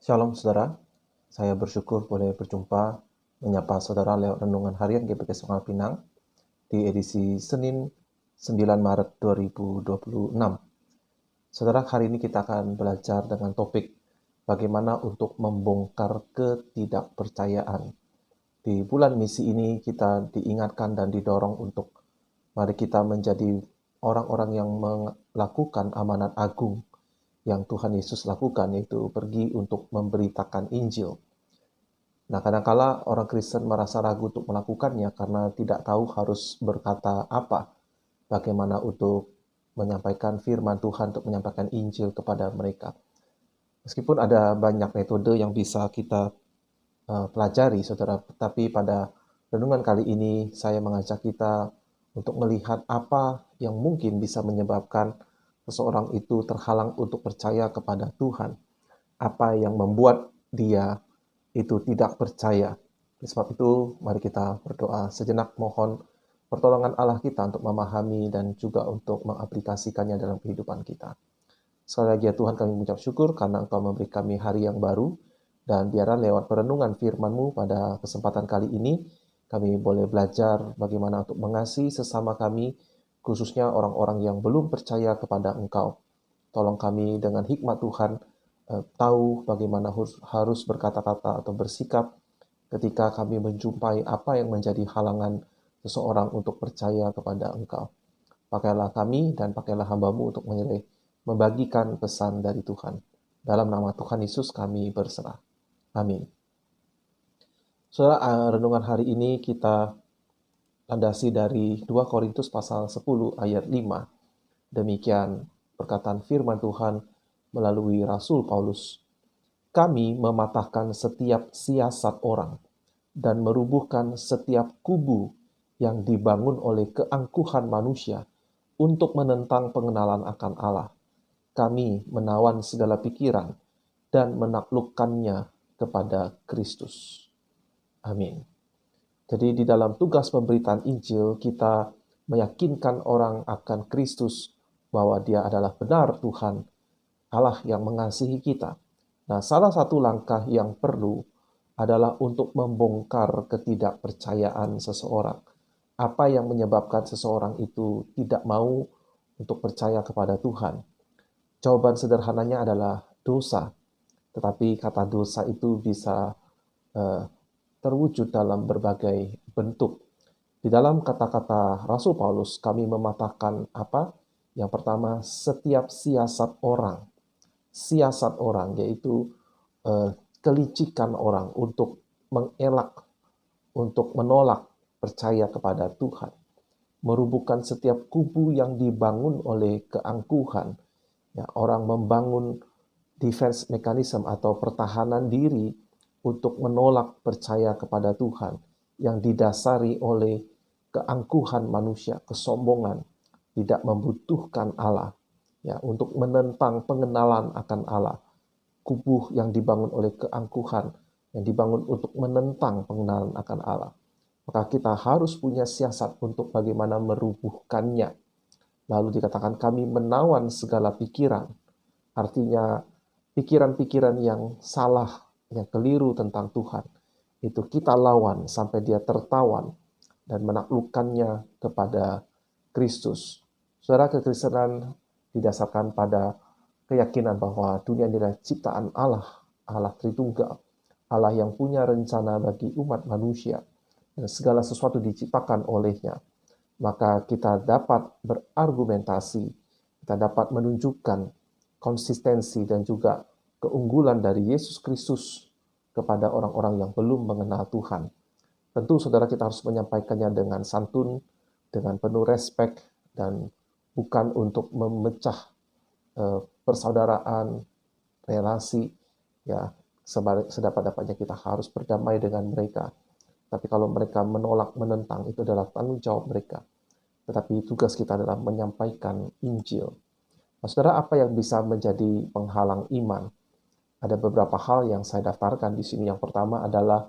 Shalom saudara, saya bersyukur boleh berjumpa menyapa saudara lewat renungan harian GBK Sungai Pinang di edisi Senin 9 Maret 2026. Saudara, hari ini kita akan belajar dengan topik bagaimana untuk membongkar ketidakpercayaan. Di bulan misi ini kita diingatkan dan didorong untuk mari kita menjadi orang-orang yang melakukan amanat agung yang Tuhan Yesus lakukan, yaitu pergi untuk memberitakan Injil. Nah, kadangkala orang Kristen merasa ragu untuk melakukannya karena tidak tahu harus berkata apa, bagaimana untuk menyampaikan firman Tuhan, untuk menyampaikan Injil kepada mereka. Meskipun ada banyak metode yang bisa kita pelajari, saudara, tapi pada renungan kali ini saya mengajak kita untuk melihat apa yang mungkin bisa menyebabkan seseorang itu terhalang untuk percaya kepada Tuhan. Apa yang membuat dia itu tidak percaya. Oleh sebab itu, mari kita berdoa sejenak, mohon pertolongan Allah kita untuk memahami dan juga untuk mengaplikasikannya dalam kehidupan kita. Sekali lagi ya Tuhan, kami mengucap syukur karena Engkau memberi kami hari yang baru, dan biarlah lewat perenungan firman-Mu pada kesempatan kali ini, kami boleh belajar bagaimana untuk mengasihi sesama kami, khususnya orang-orang yang belum percaya kepada Engkau. Tolong kami dengan hikmat Tuhan, tahu bagaimana harus berkata-kata atau bersikap ketika kami menjumpai apa yang menjadi halangan seseorang untuk percaya kepada Engkau. Pakailah kami dan pakailah hamba-Mu untuk membagikan pesan dari Tuhan. Dalam nama Tuhan Yesus kami berserah. Amin. Saudara, renungan hari ini kita landasi dari 2 Korintus pasal 10 ayat 5. Demikian perkataan firman Tuhan melalui Rasul Paulus. Kami mematahkan setiap siasat orang dan merubuhkan setiap kubu yang dibangun oleh keangkuhan manusia untuk menentang pengenalan akan Allah. Kami menawan segala pikiran dan menaklukkannya kepada Kristus. Amin. Jadi di dalam tugas pemberitaan Injil, kita meyakinkan orang akan Kristus, bahwa dia adalah benar Tuhan, Allah yang mengasihi kita. Nah, salah satu langkah yang perlu adalah untuk membongkar ketidakpercayaan seseorang. Apa yang menyebabkan seseorang itu tidak mau untuk percaya kepada Tuhan? Jawaban sederhananya adalah dosa. Tetapi kata dosa itu bisa terwujud dalam berbagai bentuk. Di dalam kata-kata Rasul Paulus, kami mematahkan apa? Yang pertama, setiap siasat orang. Siasat orang, yaitu kelicikan orang untuk mengelak, untuk menolak percaya kepada Tuhan. Merubuhkan setiap kubu yang dibangun oleh keangkuhan. Ya, orang membangun defense mechanism atau pertahanan diri untuk menolak percaya kepada Tuhan yang didasari oleh keangkuhan manusia, kesombongan, tidak membutuhkan Allah, ya, untuk menentang pengenalan akan Allah. Kubu yang dibangun oleh keangkuhan, yang dibangun untuk menentang pengenalan akan Allah. Maka kita harus punya siasat untuk bagaimana merubuhkannya. Lalu dikatakan kami menawan segala pikiran. Artinya pikiran-pikiran yang salah, yang keliru tentang Tuhan, itu kita lawan sampai dia tertawan dan menaklukkannya kepada Kristus. Saudara, kekristenan didasarkan pada keyakinan bahwa dunia ini adalah ciptaan Allah, Allah Tritunggal, Allah yang punya rencana bagi umat manusia, dan segala sesuatu diciptakan olehnya. Maka kita dapat berargumentasi, kita dapat menunjukkan konsistensi dan juga keunggulan dari Yesus Kristus kepada orang-orang yang belum mengenal Tuhan. Tentu saudara, kita harus menyampaikannya dengan santun, dengan penuh respek, dan bukan untuk memecah persaudaraan, relasi, ya, sedapat-dapatnya kita harus berdamai dengan mereka. Tapi kalau mereka menolak, menentang, itu adalah tanggung jawab mereka. Tetapi tugas kita adalah menyampaikan Injil. Nah, saudara, apa yang bisa menjadi penghalang iman? Ada beberapa hal yang saya daftarkan di sini. Yang pertama adalah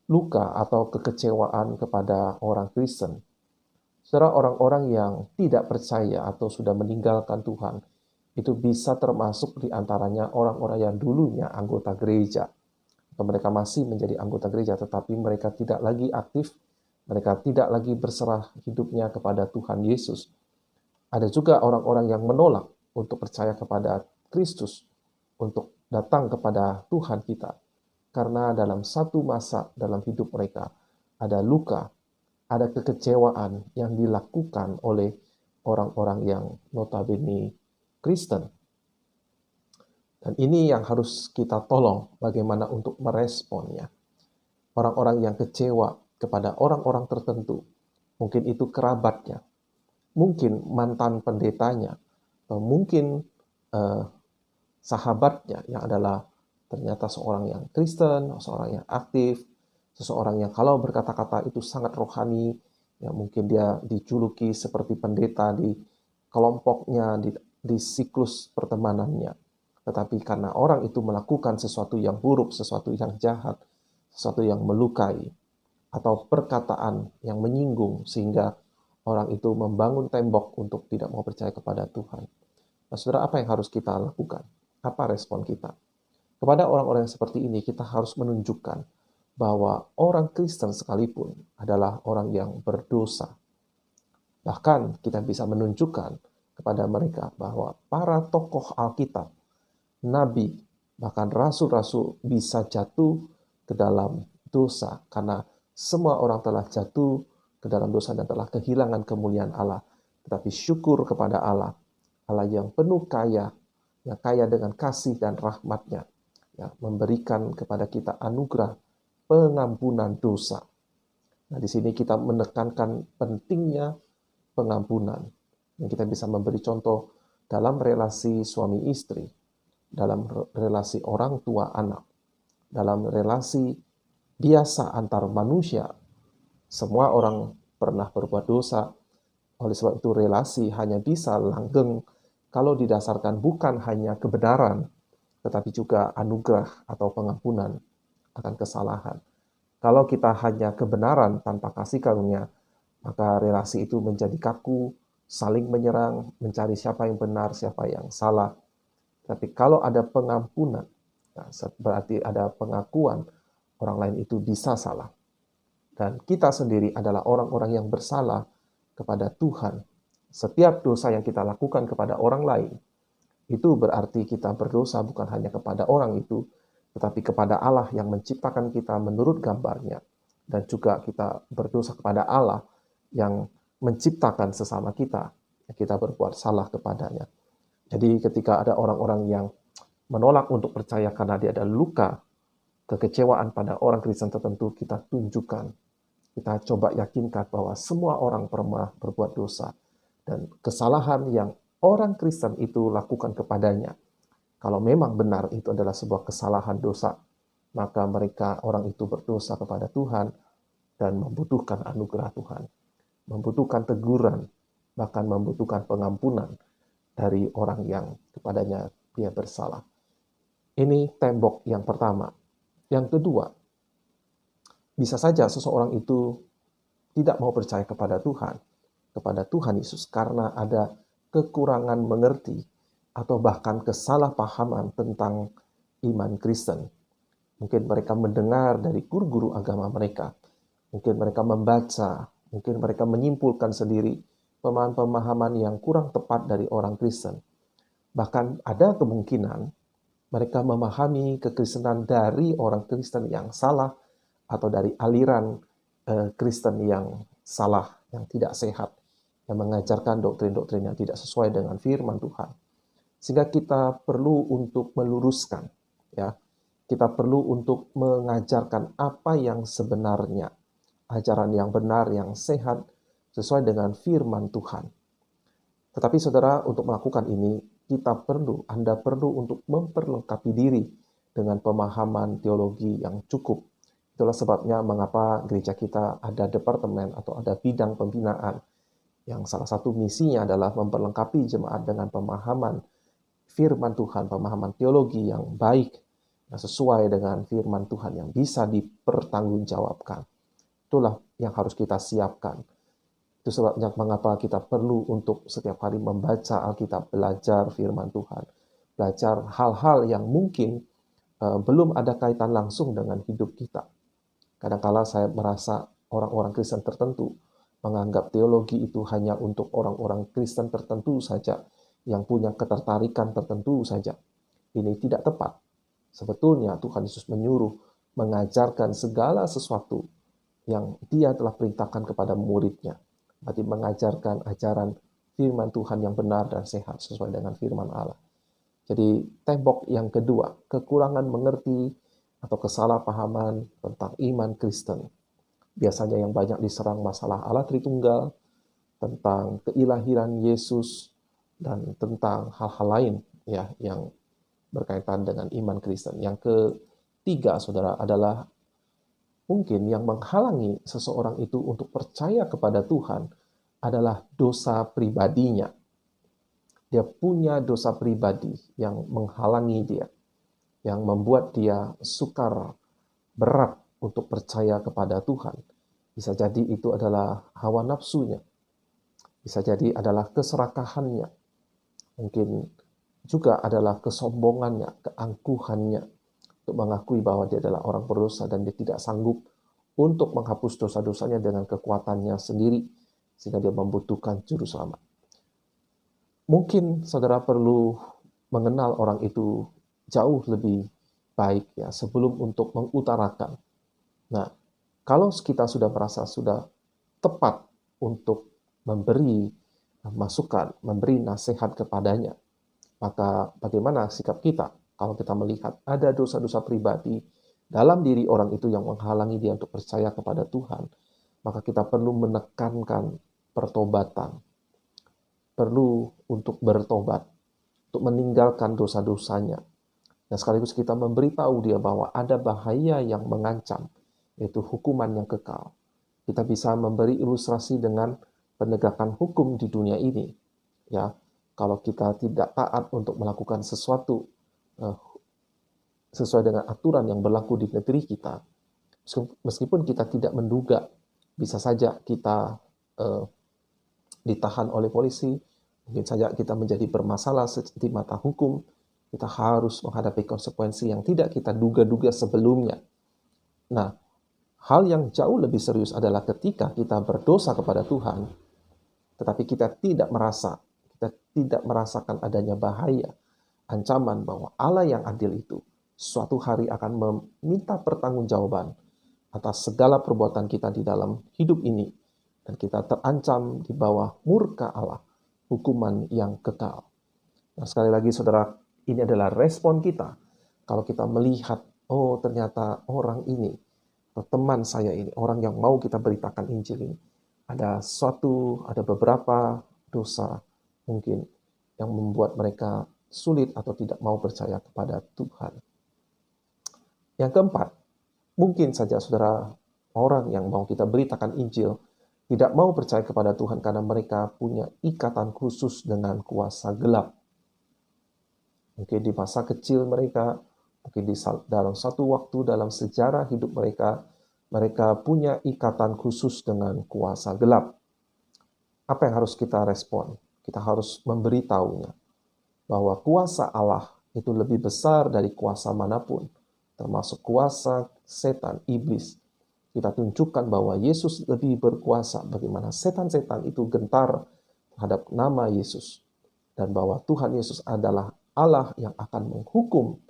luka atau kekecewaan kepada orang Kristen. Saudara, orang-orang yang tidak percaya atau sudah meninggalkan Tuhan, itu bisa termasuk di antaranya orang-orang yang dulunya anggota gereja. Atau mereka masih menjadi anggota gereja, tetapi mereka tidak lagi aktif, mereka tidak lagi berserah hidupnya kepada Tuhan Yesus. Ada juga orang-orang yang menolak untuk percaya kepada Kristus, untuk datang kepada Tuhan kita. Karena dalam satu masa dalam hidup mereka, ada luka, ada kekecewaan yang dilakukan oleh orang-orang yang notabene Kristen. Dan ini yang harus kita tolong bagaimana untuk meresponnya. Orang-orang yang kecewa kepada orang-orang tertentu, mungkin itu kerabatnya, mungkin mantan pendetanya, atau mungkin sahabatnya yang adalah ternyata seorang yang Kristen, seorang yang aktif, seseorang yang kalau berkata-kata itu sangat rohani, ya mungkin dia dijuluki seperti pendeta di kelompoknya, di siklus pertemanannya. Tetapi karena orang itu melakukan sesuatu yang buruk, sesuatu yang jahat, sesuatu yang melukai, atau perkataan yang menyinggung, sehingga orang itu membangun tembok untuk tidak mau percaya kepada Tuhan. Nah, saudara, apa yang harus kita lakukan? Apa respon kita? Kepada orang-orang yang seperti ini, kita harus menunjukkan bahwa orang Kristen sekalipun adalah orang yang berdosa. Bahkan kita bisa menunjukkan kepada mereka bahwa para tokoh Alkitab, nabi, bahkan rasul-rasul bisa jatuh ke dalam dosa karena semua orang telah jatuh ke dalam dosa dan telah kehilangan kemuliaan Allah. Tetapi syukur kepada Allah, Allah yang penuh kaya, yang kaya dengan kasih dan rahmat-Nya, ya, memberikan kepada kita anugerah pengampunan dosa. Nah, di sini kita menekankan pentingnya pengampunan. Dan kita bisa memberi contoh dalam relasi suami istri, dalam relasi orang tua anak, dalam relasi biasa antar manusia. Semua orang pernah berbuat dosa. Oleh sebab itu relasi hanya bisa langgeng kalau didasarkan bukan hanya kebenaran, tetapi juga anugerah atau pengampunan akan kesalahan. Kalau kita hanya kebenaran tanpa kasih karunia, maka relasi itu menjadi kaku, saling menyerang, mencari siapa yang benar, siapa yang salah. Tapi kalau ada pengampunan, berarti ada pengakuan orang lain itu bisa salah. Dan kita sendiri adalah orang-orang yang bersalah kepada Tuhan. Setiap dosa yang kita lakukan kepada orang lain, itu berarti kita berdosa bukan hanya kepada orang itu, tetapi kepada Allah yang menciptakan kita menurut gambarnya. Dan juga kita berdosa kepada Allah yang menciptakan sesama kita, kita berbuat salah kepadanya. Jadi ketika ada orang-orang yang menolak untuk percaya karena dia ada luka, kekecewaan pada orang Kristen tertentu, kita tunjukkan, kita coba yakinkan bahwa semua orang pernah berbuat dosa. Dan kesalahan yang orang Kristen itu lakukan kepadanya, kalau memang benar itu adalah sebuah kesalahan dosa, maka mereka, orang itu berdosa kepada Tuhan dan membutuhkan anugerah Tuhan, membutuhkan teguran, bahkan membutuhkan pengampunan dari orang yang kepadanya dia bersalah. Ini tembok yang pertama. Yang kedua, bisa saja seseorang itu tidak mau percaya kepada Tuhan Yesus, karena ada kekurangan mengerti atau bahkan kesalahpahaman tentang iman Kristen. Mungkin mereka mendengar dari guru-guru agama mereka, mungkin mereka membaca, mungkin mereka menyimpulkan sendiri pemahaman-pemahaman yang kurang tepat dari orang Kristen. Bahkan ada kemungkinan mereka memahami kekristenan dari orang Kristen yang salah, atau dari aliran Kristen yang salah, yang tidak sehat, yang mengajarkan doktrin-doktrin yang tidak sesuai dengan firman Tuhan. Sehingga kita perlu untuk meluruskan, ya, kita perlu untuk mengajarkan apa yang sebenarnya, ajaran yang benar, yang sehat, sesuai dengan firman Tuhan. Tetapi saudara, untuk melakukan ini, Anda perlu untuk memperlengkapi diri dengan pemahaman teologi yang cukup. Itulah sebabnya mengapa gereja kita ada departemen atau ada bidang pembinaan, yang salah satu misinya adalah memperlengkapi jemaat dengan pemahaman firman Tuhan, pemahaman teologi yang baik, yang sesuai dengan firman Tuhan, yang bisa dipertanggungjawabkan. Itulah yang harus kita siapkan. Itu Itu sebabnya mengapa kita perlu untuk setiap hari membaca Alkitab, belajar firman Tuhan, belajar hal-hal yang mungkin belum ada kaitan langsung dengan hidup kita. Kadang-kala saya merasa orang-orang Kristen tertentu menganggap teologi itu hanya untuk orang-orang Kristen tertentu saja, yang punya ketertarikan tertentu saja. Ini tidak tepat. Sebetulnya Tuhan Yesus menyuruh mengajarkan segala sesuatu yang Dia telah perintahkan kepada murid-Nya. Berarti mengajarkan ajaran firman Tuhan yang benar dan sehat sesuai dengan firman Allah. Jadi tembok yang kedua, kekurangan mengerti atau kesalahpahaman tentang iman Kristen. Biasanya yang banyak diserang masalah Allah Tritunggal, tentang keilahiran Yesus, dan tentang hal-hal lain ya yang berkaitan dengan iman Kristen. Yang ketiga, saudara, adalah mungkin yang menghalangi seseorang itu untuk percaya kepada Tuhan adalah dosa pribadinya. Dia punya dosa pribadi yang menghalangi dia, yang membuat dia sukar berat untuk percaya kepada Tuhan. Bisa jadi itu adalah hawa nafsunya. Bisa jadi adalah keserakahannya. Mungkin juga adalah kesombongannya, keangkuhannya untuk mengakui bahwa dia adalah orang berdosa dan dia tidak sanggup untuk menghapus dosa-dosanya dengan kekuatannya sendiri, sehingga dia membutuhkan juru selamat. Mungkin saudara perlu mengenal orang itu jauh lebih baik ya sebelum untuk mengutarakan. Nah, kalau kita sudah merasa sudah tepat untuk memberi masukan, memberi nasihat kepadanya, maka bagaimana sikap kita kalau kita melihat ada dosa-dosa pribadi dalam diri orang itu yang menghalangi dia untuk percaya kepada Tuhan, maka kita perlu menekankan pertobatan, perlu untuk bertobat, untuk meninggalkan dosa-dosanya. Dan sekaligus kita memberitahu dia bahwa ada bahaya yang mengancam, yaitu hukuman yang kekal. Kita bisa memberi ilustrasi dengan penegakan hukum di dunia ini. Ya, kalau kita tidak taat untuk melakukan sesuatu sesuai dengan aturan yang berlaku di negeri kita, meskipun kita tidak menduga, bisa saja kita ditahan oleh polisi, mungkin saja kita menjadi bermasalah di mata hukum, kita harus menghadapi konsekuensi yang tidak kita duga-duga sebelumnya. Nah, hal yang jauh lebih serius adalah ketika kita berdosa kepada Tuhan, tetapi kita tidak merasakan adanya bahaya, ancaman bahwa Allah yang adil itu suatu hari akan meminta pertanggungjawaban atas segala perbuatan kita di dalam hidup ini, dan kita terancam di bawah murka Allah, hukuman yang kekal. Nah, sekali lagi saudara, ini adalah respon kita kalau kita melihat, oh ternyata orang ini, atau teman saya ini, orang yang mau kita beritakan Injil ini, ada beberapa dosa mungkin yang membuat mereka sulit atau tidak mau percaya kepada Tuhan. Yang keempat, mungkin saja saudara, orang yang mau kita beritakan Injil tidak mau percaya kepada Tuhan karena mereka punya ikatan khusus dengan kuasa gelap. Mungkin di masa kecil mereka, mungkin dalam satu waktu dalam sejarah hidup mereka, mereka punya ikatan khusus dengan kuasa gelap. Apa yang harus kita respon? Kita harus memberitahunya bahwa kuasa Allah itu lebih besar dari kuasa manapun, termasuk kuasa setan, iblis. Kita tunjukkan bahwa Yesus lebih berkuasa, bagaimana setan-setan itu gentar terhadap nama Yesus, dan bahwa Tuhan Yesus adalah Allah yang akan menghukum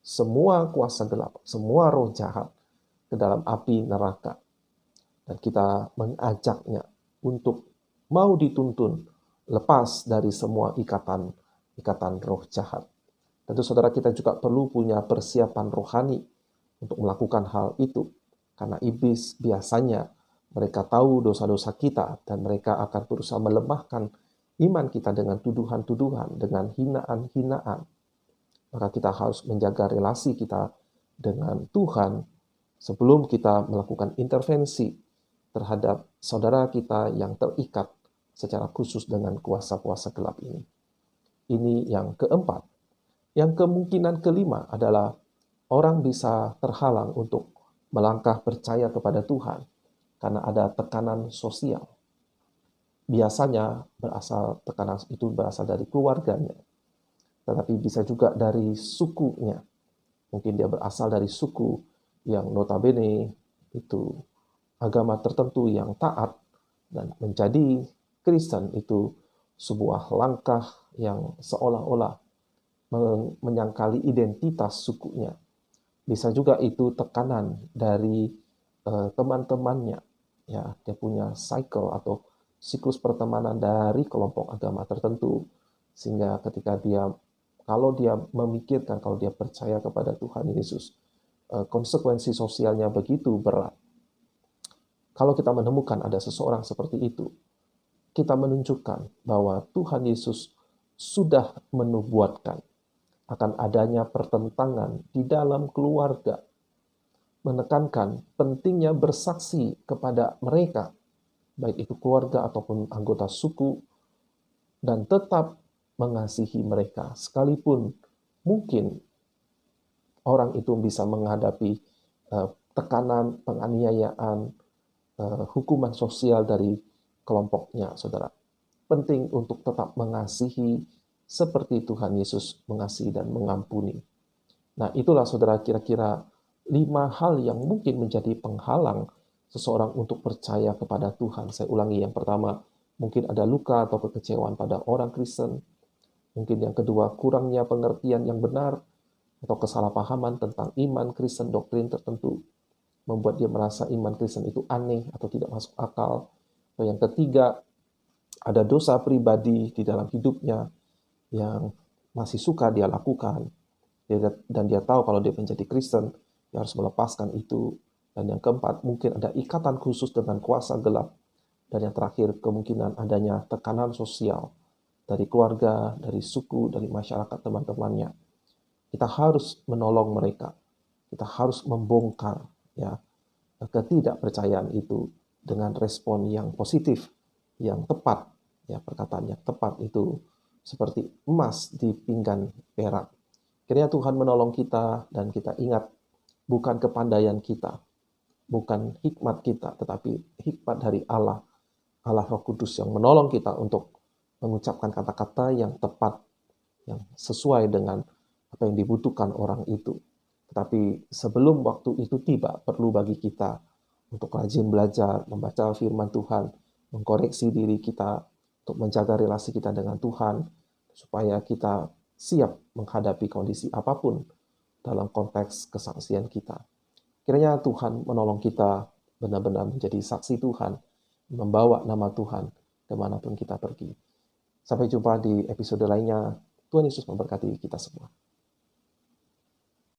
semua kuasa gelap, semua roh jahat ke dalam api neraka. Dan kita mengajaknya untuk mau dituntun lepas dari semua ikatan roh jahat. Tentu saudara, kita juga perlu punya persiapan rohani untuk melakukan hal itu. Karena iblis biasanya mereka tahu dosa-dosa kita dan mereka akan berusaha melemahkan iman kita dengan tuduhan-tuduhan, dengan hinaan-hinaan. Maka kita harus menjaga relasi kita dengan Tuhan sebelum kita melakukan intervensi terhadap saudara kita yang terikat secara khusus dengan kuasa-kuasa gelap ini. Ini yang keempat. Yang kemungkinan kelima adalah orang bisa terhalang untuk melangkah percaya kepada Tuhan karena ada tekanan sosial. biasanya tekanan itu berasal dari keluarganya, tetapi bisa juga dari sukunya. Mungkin dia berasal dari suku yang notabene itu agama tertentu yang taat, dan menjadi Kristen itu sebuah langkah yang seolah-olah menyangkali identitas sukunya. Bisa juga itu tekanan dari teman-temannya, ya, dia punya cycle atau siklus pertemanan dari kelompok agama tertentu, sehingga ketika kalau dia memikirkan, kalau dia percaya kepada Tuhan Yesus, konsekuensi sosialnya begitu berat. Kalau kita menemukan ada seseorang seperti itu, kita menunjukkan bahwa Tuhan Yesus sudah menubuatkan akan adanya pertentangan di dalam keluarga, menekankan pentingnya bersaksi kepada mereka, baik itu keluarga ataupun anggota suku, dan tetap mengasihi mereka, sekalipun mungkin orang itu bisa menghadapi tekanan, penganiayaan, hukuman sosial dari kelompoknya, saudara. Penting untuk tetap mengasihi seperti Tuhan Yesus mengasihi dan mengampuni. Nah, itulah saudara kira-kira 5 hal yang mungkin menjadi penghalang seseorang untuk percaya kepada Tuhan. Saya ulangi, yang pertama, mungkin ada luka atau kekecewaan pada orang Kristen. Mungkin yang kedua, kurangnya pengertian yang benar atau kesalahpahaman tentang iman Kristen, doktrin tertentu, membuat dia merasa iman Kristen itu aneh atau tidak masuk akal. Atau yang ketiga, ada dosa pribadi di dalam hidupnya yang masih suka dia lakukan, dan dia tahu kalau dia menjadi Kristen, dia harus melepaskan itu. Dan yang keempat, mungkin ada ikatan khusus dengan kuasa gelap. Dan yang terakhir, kemungkinan adanya tekanan sosial dari keluarga, dari suku, dari masyarakat teman-temannya. Kita harus menolong mereka. Kita harus membongkar, ya, ketidakpercayaan itu dengan respon yang positif, yang tepat. Ya, perkataan yang tepat itu seperti emas di pinggan perak. Kiranya Tuhan menolong kita, dan kita ingat, bukan kepandaian kita, bukan hikmat kita, tetapi hikmat dari Allah, Allah Roh Kudus yang menolong kita untuk mengucapkan kata-kata yang tepat, yang sesuai dengan apa yang dibutuhkan orang itu. Tetapi sebelum waktu itu tiba, perlu bagi kita untuk rajin belajar, membaca firman Tuhan, mengkoreksi diri kita, untuk menjaga relasi kita dengan Tuhan, supaya kita siap menghadapi kondisi apapun dalam konteks kesaksian kita. Kiranya Tuhan menolong kita benar-benar menjadi saksi Tuhan, membawa nama Tuhan kemanapun kita pergi. Sampai jumpa di episode lainnya. Tuhan Yesus memberkati kita semua.